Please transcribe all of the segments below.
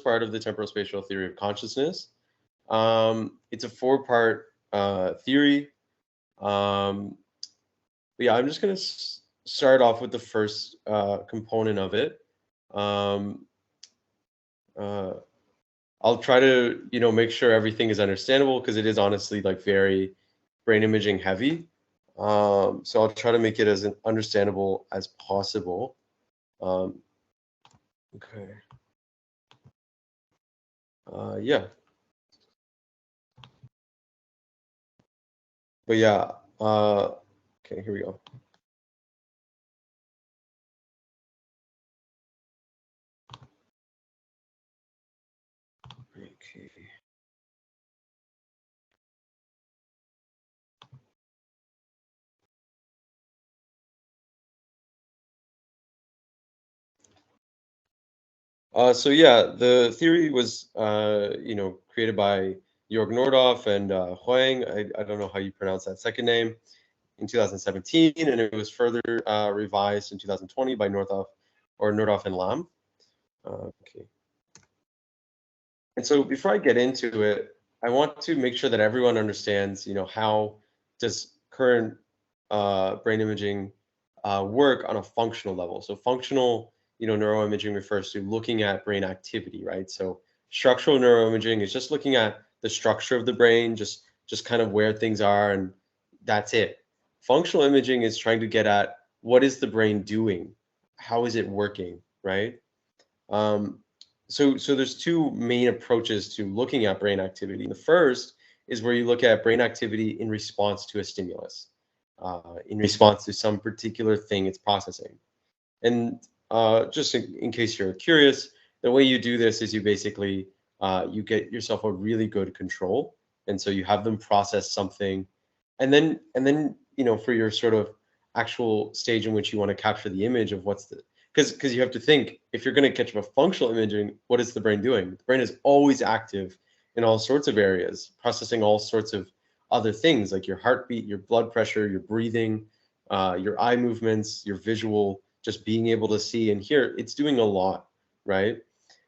part of the temporal spatial theory of consciousness. It's a 4-part theory. But yeah, I'm just going to start off with the first component of it. I'll try to, make sure everything is understandable because it is honestly like very brain imaging heavy. So I'll try to make it as understandable as possible. Okay. Yeah. But yeah. Okay, here we go. Okay. So yeah, the theory was, created by Jörg Nordhoff and Huang. I don't know how you pronounce that second name, in 2017, and it was further revised in 2020 by Nordhoff and Lam. Okay. And so before I get into it, I want to make sure that everyone understands, how does current brain imaging work on a functional level. So functional, neuroimaging refers to looking at brain activity, right? So structural neuroimaging is just looking at the structure of the brain, just kind of where things are, and that's it. Functional imaging is trying to get at what is the brain doing, how is it working, right? Um, so there's two main approaches to looking at brain activity. The first is where you look at brain activity in response to a stimulus, in response to some particular thing it's processing. And just in case you're curious, the way you do this is you basically you get yourself a really good control, and so you have them process something, and then for your sort of actual stage in which you want to capture the image of what's the because you have to think, if you're going to catch up a functional imaging, what is the brain doing? The brain is always active in all sorts of areas, processing all sorts of other things like your heartbeat, your blood pressure, your breathing, your eye movements, your visual, just being able to see and hear. It's doing a lot, right?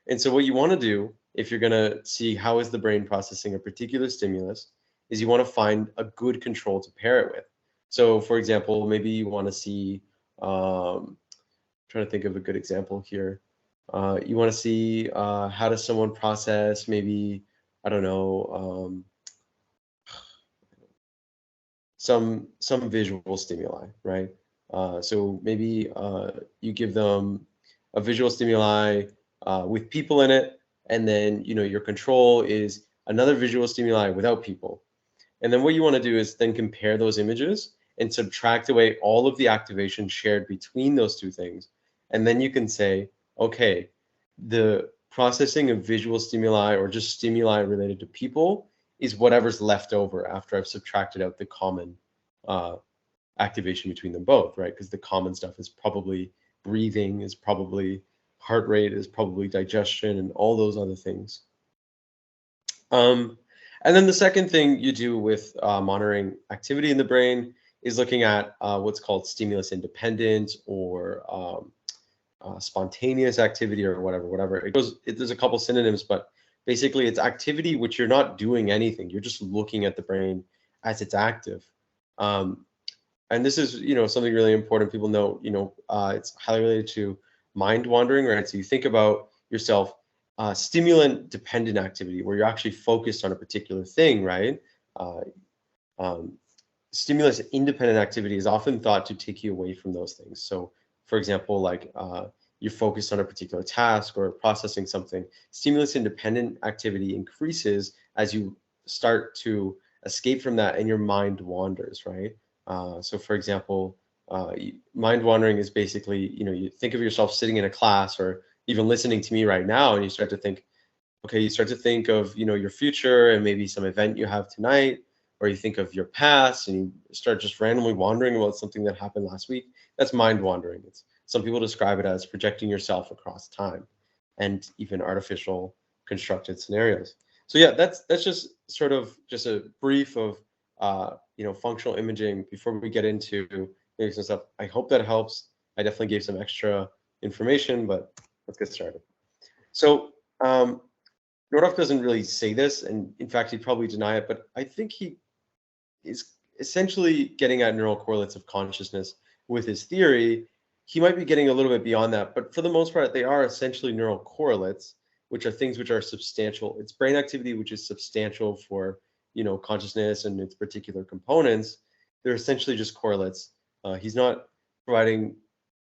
And so what you want to do, if you're going to see how is the brain processing a particular stimulus, is you want to find a good control to pair it with. So for example, maybe you want to see trying to think of a good example here. You want to see how does someone process maybe, I don't know, some visual stimuli, right? So maybe you give them a visual stimuli with people in it, and then your control is another visual stimuli without people. And then what you want to do is then compare those images and subtract away all of the activation shared between those two things. And then you can say, okay, the processing of visual stimuli or just stimuli related to people is whatever's left over after I've subtracted out the common activation between them both, right? Because the common stuff is probably breathing, is probably heart rate, is probably digestion, and all those other things. And then the second thing you do with monitoring activity in the brain is looking at what's called stimulus independent or spontaneous activity or whatever. There's a couple synonyms, but basically it's activity which you're not doing anything. You're just looking at the brain as it's active. And this is, something really important. People know, it's highly related to mind wandering, right? So you think about yourself, stimulant dependent activity where you're actually focused on a particular thing, right? Stimulus independent activity is often thought to take you away from those things. So for example, like you're focused on a particular task or processing something. Stimulus independent activity increases as you start to escape from that and your mind wanders, right? So for example, mind wandering is basically, you think of yourself sitting in a class or even listening to me right now, and you start to think, okay, you start to think of, your future and maybe some event you have tonight, or you think of your past and you start just randomly wandering about something that happened last week. That's mind wandering. Some people describe it as projecting yourself across time and even artificial constructed scenarios. So yeah, that's just sort of just a brief of functional imaging before we get into maybe some stuff. I hope that helps. I definitely gave some extra information, but let's get started. So Um, Nordoff doesn't really say this, and in fact, he'd probably deny it, but I think he is essentially getting at neural correlates of consciousness with his theory. He might be getting a little bit beyond that, but for the most part, they are essentially neural correlates, which are things which are substantial. It's brain activity which is substantial for consciousness and its particular components. They're essentially just correlates. He's not providing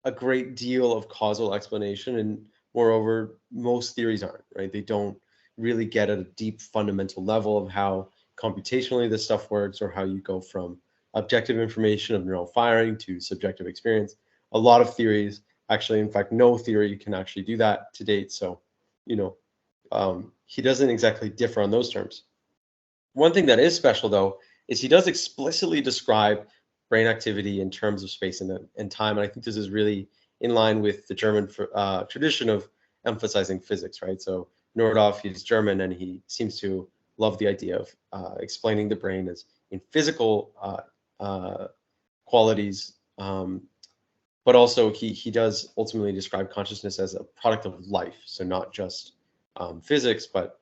a great deal of causal explanation, and moreover, most theories aren't, right? They don't really get at a deep fundamental level of how computationally this stuff works, or how you go from objective information of neural firing to subjective experience. A lot of theories, actually, in fact, no theory can actually do that to date. So, he doesn't exactly differ on those terms. One thing that is special, though, is he does explicitly describe brain activity in terms of space and time. And I think this is really in line with the German tradition of emphasizing physics, right? So Nordhoff, he's German, and he seems to love the idea of explaining the brain as in physical qualities, but also he does ultimately describe consciousness as a product of life, so not just physics, but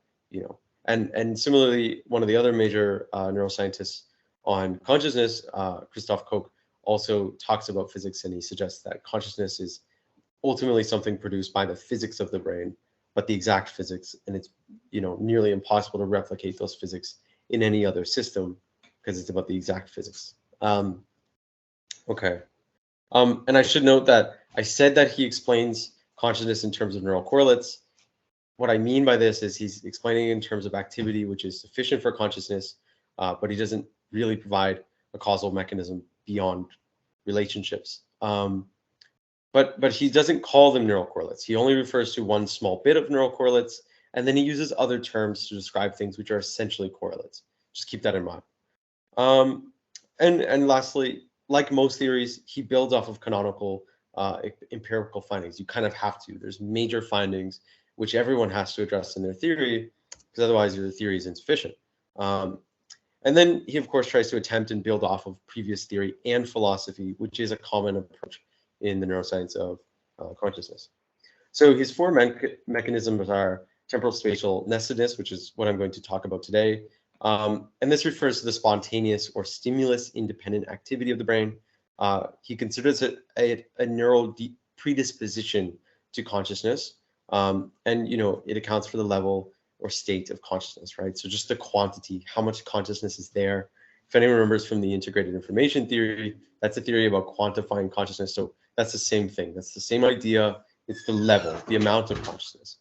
and similarly, one of the other major neuroscientists on consciousness, Christoph Koch, also talks about physics, and he suggests that consciousness is ultimately something produced by the physics of the brain, but the exact physics, and it's nearly impossible to replicate those physics in any other system because it's about the exact physics. Okay. And I should note that I said that he explains consciousness in terms of neural correlates. What I mean by this is he's explaining in terms of activity, which is sufficient for consciousness, but he doesn't really provide a causal mechanism beyond relationships. But he doesn't call them neural correlates. He only refers to one small bit of neural correlates, and then he uses other terms to describe things which are essentially correlates. Just keep that in mind. And lastly, like most theories, he builds off of canonical empirical findings. You kind of have to. There's major findings which everyone has to address in their theory, because otherwise your theory is insufficient. And then he, of course, tries to attempt and build off of previous theory and philosophy, which is a common approach in the neuroscience of consciousness. So his four mechanisms are temporal-spatial nestedness, which is what I'm going to talk about today. And this refers to the spontaneous or stimulus-independent activity of the brain. He considers it a neural predisposition to consciousness. And it accounts for the level or state of consciousness, right? So just the quantity, how much consciousness is there. If anyone remembers from the integrated information theory, that's a theory about quantifying consciousness. So that's the same thing. That's the same idea. It's the level, the amount of consciousness.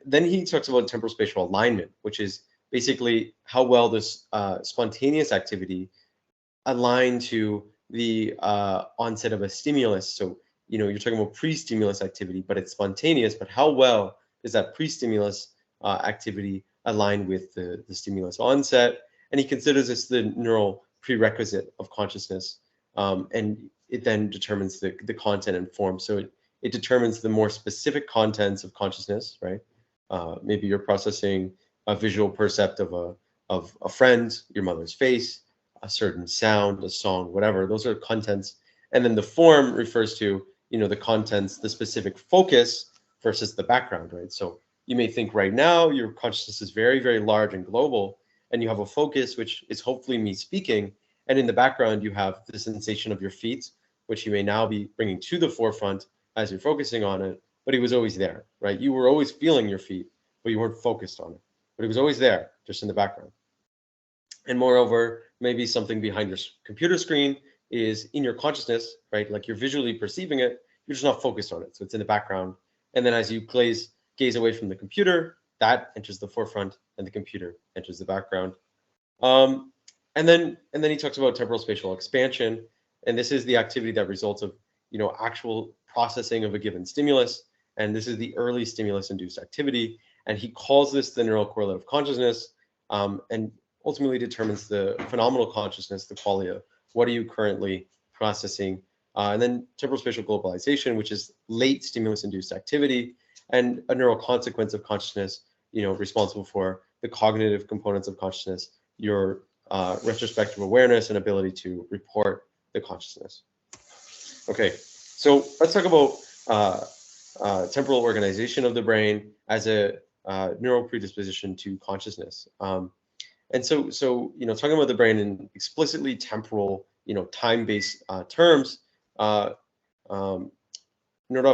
Then he talks about temporal spatial alignment, which is basically how well this spontaneous activity align to the onset of a stimulus. So you're talking about pre-stimulus activity, but it's spontaneous. But how well does that pre-stimulus activity align with the stimulus onset? And he considers this the neural prerequisite of consciousness, and it then determines the content and form. So it determines the more specific contents of consciousness, right? Maybe you're processing a visual percept of a friend, your mother's face, a certain sound, a song, whatever. Those are contents. And then the form refers to the contents, the specific focus versus the background, right? So you may think right now your consciousness is very, very large and global, and you have a focus, which is hopefully me speaking. And in the background, you have the sensation of your feet, which you may now be bringing to the forefront as you're focusing on it. But it was always there, right? You were always feeling your feet, but you weren't focused on it. But it was always there, just in the background. And moreover, maybe something behind your computer screen is in your consciousness, right? Like you're visually perceiving it, you're just not focused on it. So it's in the background. And then as you gaze away from the computer, that enters the forefront and the computer enters the background. And then he talks about temporal spatial expansion. And this is the activity that results of, actual processing of a given stimulus. And this is the early stimulus induced activity. And he calls this the neural correlate of consciousness, and ultimately determines the phenomenal consciousness, the qualia. What are you currently processing? And then temporal spatial globalization, which is late stimulus induced activity and a neural consequence of consciousness, responsible for the cognitive components of consciousness, your retrospective awareness and ability to report the consciousness. Okay, so let's talk about temporal organization of the brain as a neural predisposition to consciousness. And so, talking about the brain in explicitly temporal, time-based terms, Nordoff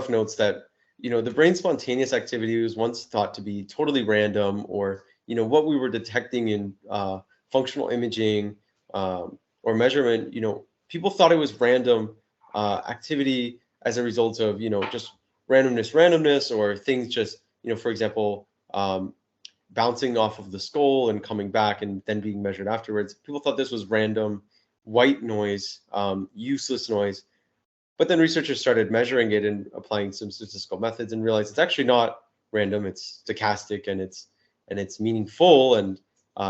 notes that, the brain's spontaneous activity was once thought to be totally random, or, what we were detecting in functional imaging or measurement, people thought it was random activity as a result of, just randomness, or things just, for example, bouncing off of the skull and coming back and then being measured afterwards. People thought this was random, white noise, useless noise. But then researchers started measuring it and applying some statistical methods and realized it's actually not random. It's stochastic, and it's meaningful, and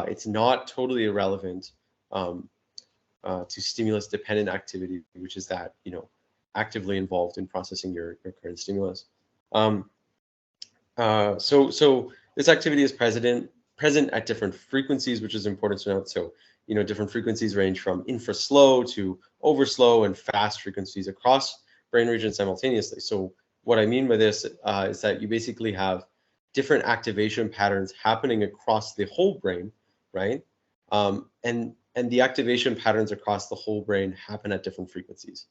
it's not totally irrelevant to stimulus-dependent activity, which is that actively involved in processing your current stimulus. So this activity is present at different frequencies, which is important to note. So different frequencies range from infra-slow to over-slow and fast frequencies across brain regions simultaneously. So what I mean by this is that you basically have different activation patterns happening across the whole brain, right? And the activation patterns across the whole brain happen at different frequencies.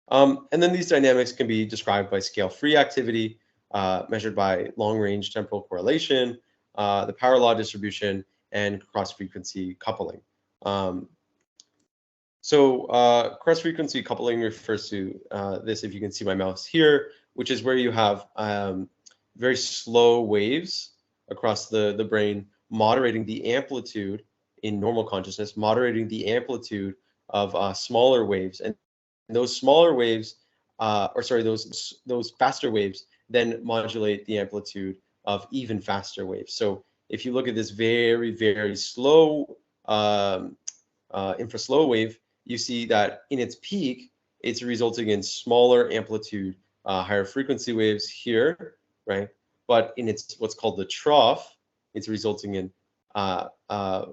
And then these dynamics can be described by scale-free activity, measured by long-range temporal correlation, the power law distribution, and cross-frequency coupling. Cross-frequency coupling refers to this, if you can see my mouse here, which is where you have very slow waves across the brain, moderating the amplitude in normal consciousness, moderating the amplitude of smaller waves. And those smaller waves, those faster waves, then modulate the amplitude of even faster waves. So if you look at this very, very slow infra-slow wave, you see that in its peak, it's resulting in smaller amplitude, higher frequency waves here, right? But in its what's called the trough, it's resulting in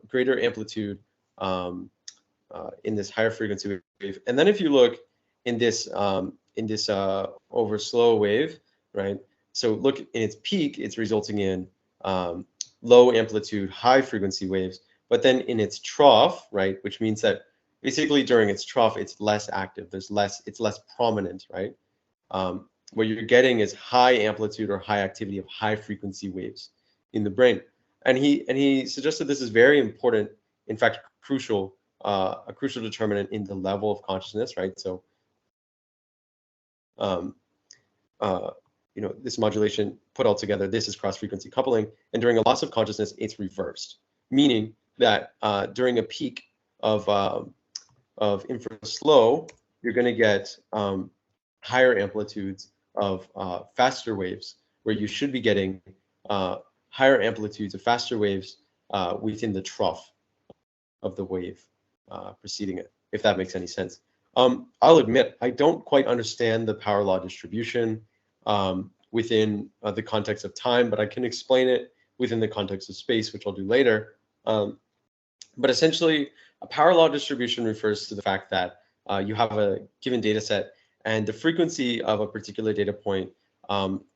greater amplitude in this higher frequency wave. And then if you look in this over slow wave, right? So look, in its peak, it's resulting in low amplitude, high frequency waves. But then in its trough, right, which means that basically during its trough, it's less active. It's less prominent, right? What you're getting is high amplitude or high activity of high frequency waves in the brain. And he suggested this is very important, in fact, crucial, a crucial determinant in the level of consciousness, right? So, this modulation put all together, this is cross-frequency coupling, and during a loss of consciousness, it's reversed, meaning that during a peak of infra-slow, you're going to get higher amplitudes of faster waves, where you should be getting higher amplitudes of faster waves within the trough of the wave preceding it, if that makes any sense. I'll admit, I don't quite understand the power law distribution within the context of time, but I can explain it within the context of space, which I'll do later. But essentially, a power law distribution refers to the fact that you have a given data set, and the frequency of a particular data point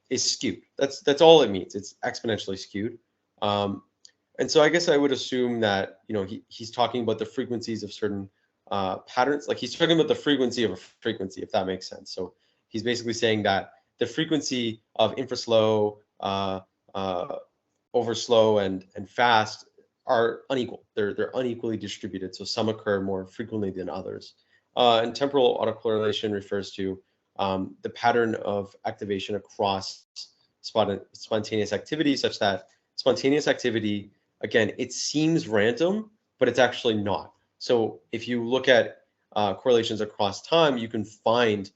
is skewed. That's all it means. It's exponentially skewed. And so I guess I would assume that he's talking about the frequencies of certain patterns. Like he's talking about the frequency of a frequency, if that makes sense. So he's basically saying that the frequency of infra-slow, over-slow, and fast are unequal. They're unequally distributed. So some occur more frequently than others. And temporal autocorrelation refers to the pattern of activation across spontaneous activity, such that spontaneous activity, again, it seems random, but it's actually not. So if you look at correlations across time, you can find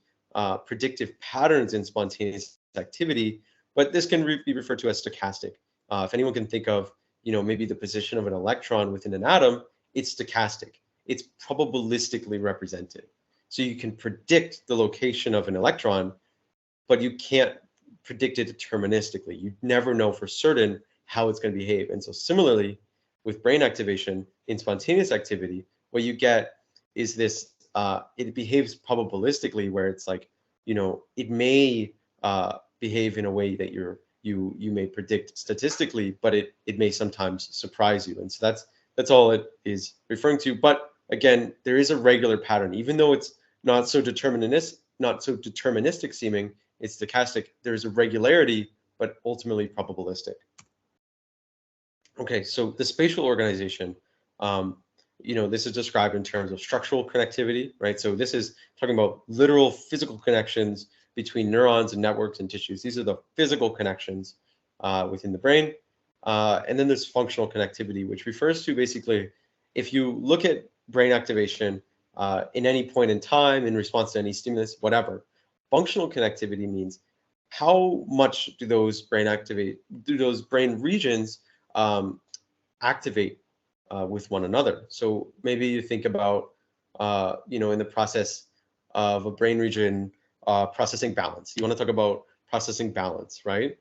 predictive patterns in spontaneous activity, but this can be referred to as stochastic. If anyone can think of, maybe the position of an electron within an atom, it's stochastic. It's probabilistically represented. So you can predict the location of an electron, but you can't predict it deterministically. You never know for certain how it's going to behave. And so similarly, with brain activation in spontaneous activity, what you get is this, it behaves probabilistically, where it's like, it may behave in a way that you're you may predict statistically, but it may sometimes surprise you. And so that's all it is referring to. But again, there is a regular pattern, even though it's not so deterministic seeming, it's stochastic. There's a regularity, but ultimately probabilistic. Okay, so the spatial organization, this is described in terms of structural connectivity, right? So this is talking about literal physical connections between neurons and networks and tissues. These are the physical connections within the brain. And then there's functional connectivity, which refers to basically, if you look at brain activation in any point in time in response to any stimulus, whatever, functional connectivity means how much do those brain regions activate with one another. So maybe you think about, in the process of a brain region processing balance. You want to talk about processing balance, right?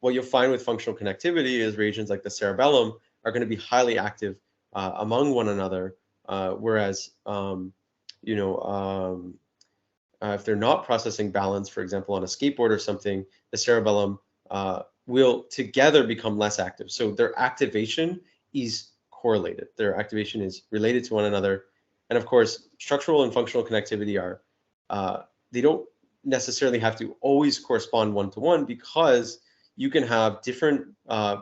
What you'll find with functional connectivity is regions like the cerebellum are going to be highly active among one another, whereas, if they're not processing balance, for example, on a skateboard or something, the cerebellum will together become less active. So their activation is correlated. Their activation is related to one another. And of course, structural and functional connectivity are, they don't necessarily have to always correspond one-to-one, because you can have different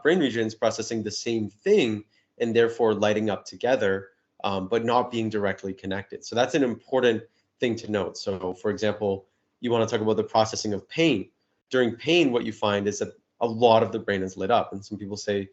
brain regions processing the same thing and therefore lighting up together, but not being directly connected. So that's an important thing to note. So for example, you want to talk about the processing of pain. During pain, what you find is that a lot of the brain is lit up. And some people say,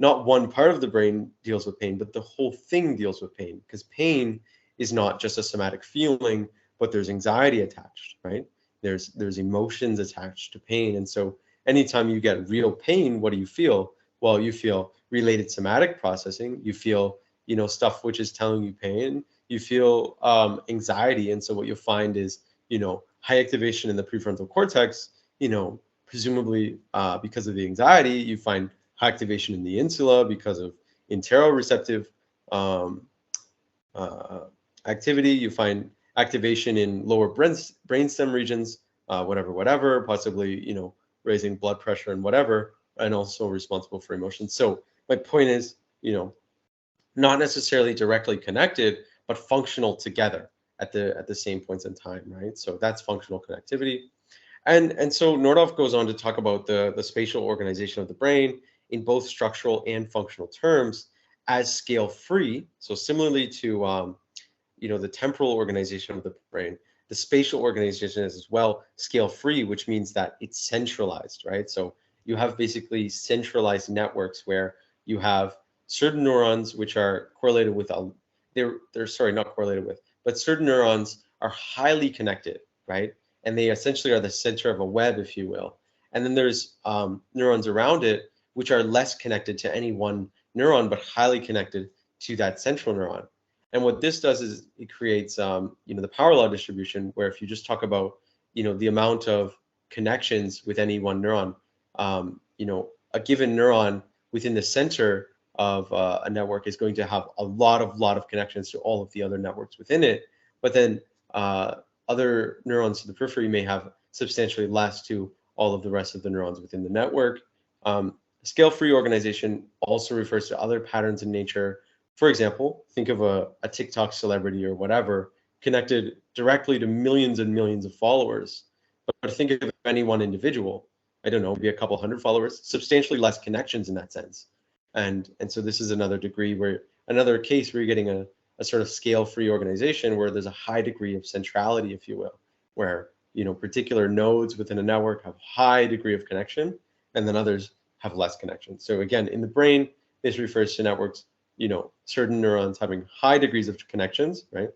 not one part of the brain deals with pain, but the whole thing deals with pain, because pain is not just a somatic feeling, but there's anxiety attached, right? There's emotions attached to pain. And so anytime you get real pain, what do you feel? Well, you feel related somatic processing. You feel, stuff which is telling you pain. You feel anxiety. And so what you'll find is, high activation in the prefrontal cortex, presumably because of the anxiety. You find high activation in the insula because of interoreceptive activity. You find activation in lower brainstem regions, whatever, possibly, raising blood pressure and whatever, and also responsible for emotions. So my point is, not necessarily directly connected, but functional together at the same points in time, right? So that's functional connectivity. And so Nordoff goes on to talk about the spatial organization of the brain in both structural and functional terms as scale free. So similarly to the temporal organization of the brain, the spatial organization is as well scale free, which means that it's centralized, right? So you have basically centralized networks where you have certain neurons which are correlated with they're not correlated with, but certain neurons are highly connected, right? And they essentially are the center of a web, if you will. And then there's neurons around it which are less connected to any one neuron, but highly connected to that central neuron. And what this does is it creates, the power law distribution, where if you just talk about, the amount of connections with any one neuron, a given neuron within the center of a network is going to have a lot of connections to all of the other networks within it. But then other neurons to the periphery may have substantially less to all of the rest of the neurons within the network. Scale-free organization also refers to other patterns in nature. For example, think of a TikTok celebrity or whatever connected directly to millions and millions of followers. But think of any one individual, I don't know, maybe a couple hundred followers, substantially less connections in that sense. And so this is another case where you're getting a sort of scale-free organization where there's a high degree of centrality, if you will, where particular nodes within a network have high degree of connection, and then others have less connection. So again, in the brain, this refers to networks, certain neurons having high degrees of connections, right?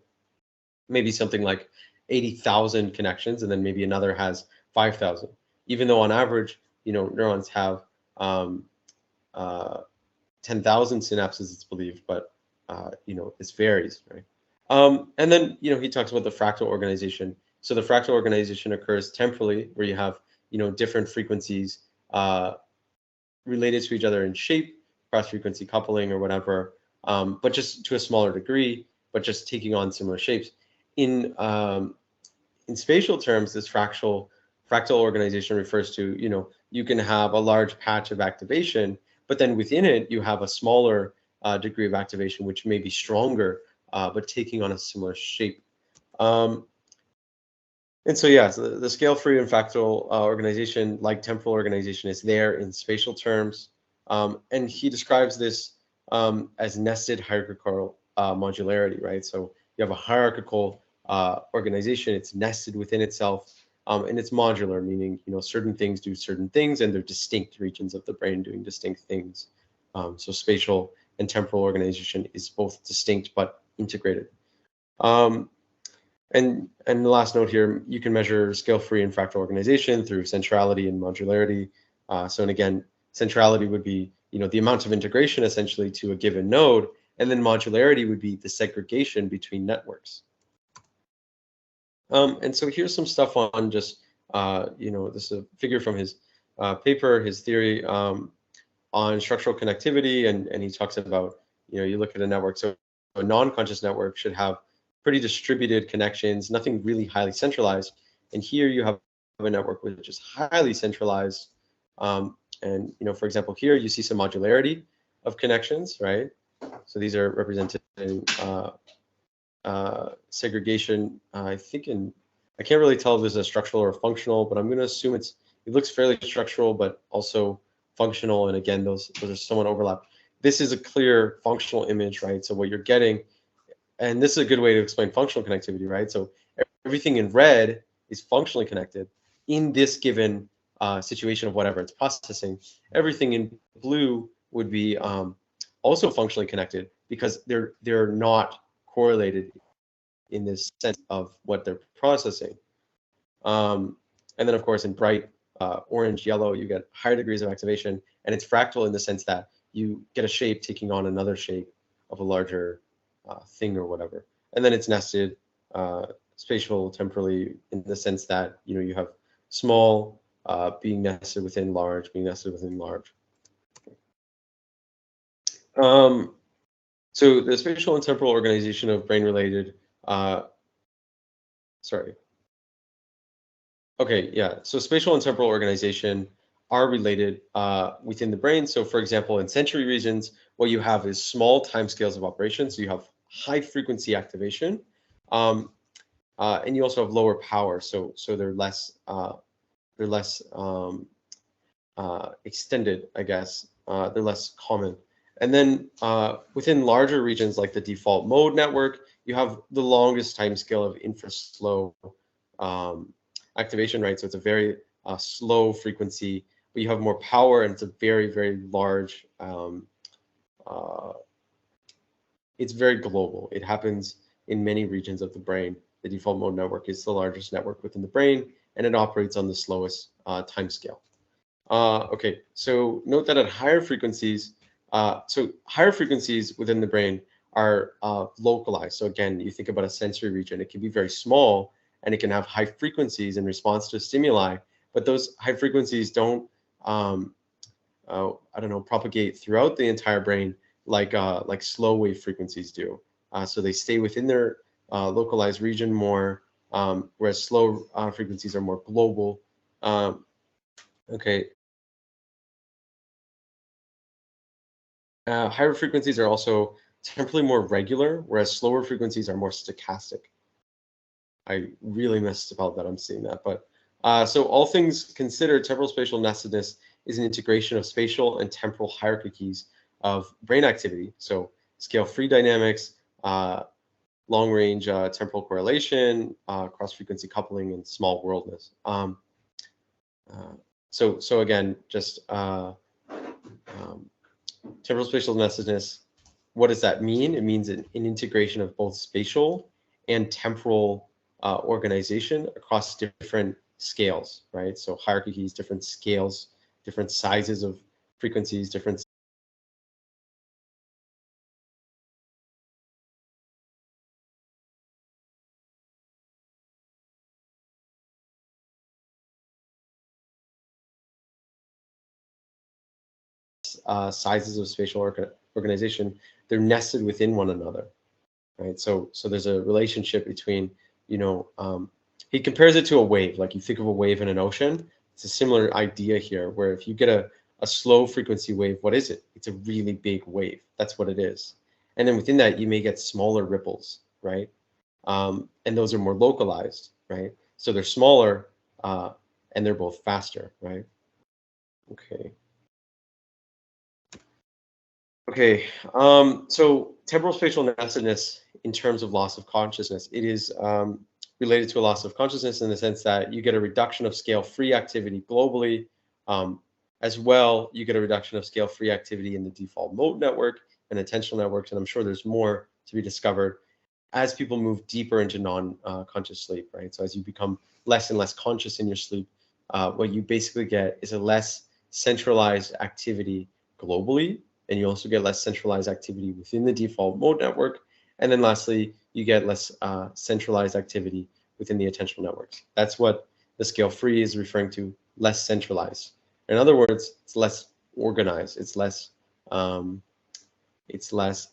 Maybe something like 80,000 connections, and then maybe another has 5,000. Even though on average, neurons have 10,000 synapses, it's believed, but this varies, right? And then he talks about the fractal organization. So the fractal organization occurs temporally, where you have different frequencies related to each other in shape, cross-frequency coupling or whatever, but just to a smaller degree, but just taking on similar shapes. In spatial terms, this fractal fractal organization refers to, you can have a large patch of activation, but then within it, you have a smaller degree of activation, which may be stronger, but taking on a similar shape. And so, yeah, so the scale-free and fractal organization, like temporal organization, is there in spatial terms. And he describes this as nested hierarchical modularity, right? So you have a hierarchical organization, it's nested within itself, and it's modular, meaning, certain things do certain things, and they're distinct regions of the brain doing distinct things. So spatial and temporal organization is both distinct but integrated. And the last note here, you can measure scale-free and fractal organization through centrality and modularity. And again, centrality would be, the amount of integration essentially to a given node, and then modularity would be the segregation between networks. And so here's some stuff on just, this is a figure from his paper, his theory on structural connectivity, and he talks about, you look at a network, so a non-conscious network should have pretty distributed connections, nothing really highly centralized. And here you have a network which is highly centralized. And, for example, here you see some modularity of connections, right? So these are represented in segregation, I think I can't really tell if this is a structural or a functional, but I'm going to assume it looks fairly structural, but also functional. And again, those are somewhat overlap. This is a clear functional image, right? So what you're getting, and this is a good way to explain functional connectivity, right? So everything in red is functionally connected in this given situation of whatever it's processing. Everything in blue would be also functionally connected because they're not correlated in this sense of what they're processing. And then, of course, in bright orange, yellow, you get higher degrees of activation, and it's fractal in the sense that you get a shape taking on another shape of a larger thing or whatever. And then it's nested spatial temporally in the sense that, you have small being nested within large, being nested within large. So the spatial and temporal organization of brain-related, Okay, yeah. So spatial and temporal organization are related within the brain. So for example, in sensory regions, what you have is small timescales of operation. So you have high frequency activation, and you also have lower power. So they're less extended, I guess. They're less common. And then within larger regions like the default mode network, you have the longest timescale of infra-slow activation, right? So it's a very slow frequency, but you have more power, and it's a very, very large. It's very global. It happens in many regions of the brain. The default mode network is the largest network within the brain, and it operates on the slowest time scale. Okay, so note that at higher frequencies, higher frequencies within the brain are localized. So again, you think about a sensory region, it can be very small, and it can have high frequencies in response to stimuli, but those high frequencies don't, propagate throughout the entire brain like slow wave frequencies do. So they stay within their localized region more, whereas slow frequencies are more global. Okay. Higher frequencies are also temporally more regular, whereas slower frequencies are more stochastic. I really misspelled that. I'm seeing that, but so all things considered, temporal spatial nestedness is an integration of spatial and temporal hierarchies of brain activity. So scale-free dynamics, long-range temporal correlation, cross-frequency coupling, and small worldness. So again, just temporal spatial nestedness. What does that mean? It means an integration of both spatial and temporal organization across different scales, right? So hierarchies, different scales, different sizes of frequencies, different sizes of spatial organization. They're nested within one another, right? So there's a relationship between, he compares it to a wave. Like you think of a wave in an ocean. It's a similar idea here, where if you get a slow frequency wave, what is it? It's a really big wave. That's what it is. And then within that, you may get smaller ripples, right? And those are more localized, right? So they're smaller and they're both faster, right? Okay. Okay. So temporal spatial nestedness in terms of loss of consciousness, it is related to a loss of consciousness in the sense that you get a reduction of scale-free activity globally. As well, you get a reduction of scale-free activity in the default mode network and attentional networks, and I'm sure there's more to be discovered as people move deeper into non-conscious sleep, right? So as you become less and less conscious in your sleep, what you basically get is a less centralized activity globally, and you also get less centralized activity within the default mode network. And then lastly, you get less centralized activity within the attentional networks. That's what the scale free is referring to, less centralized. In other words, it's less organized, it's less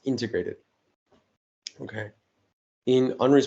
integrated. Okay. In unresponsive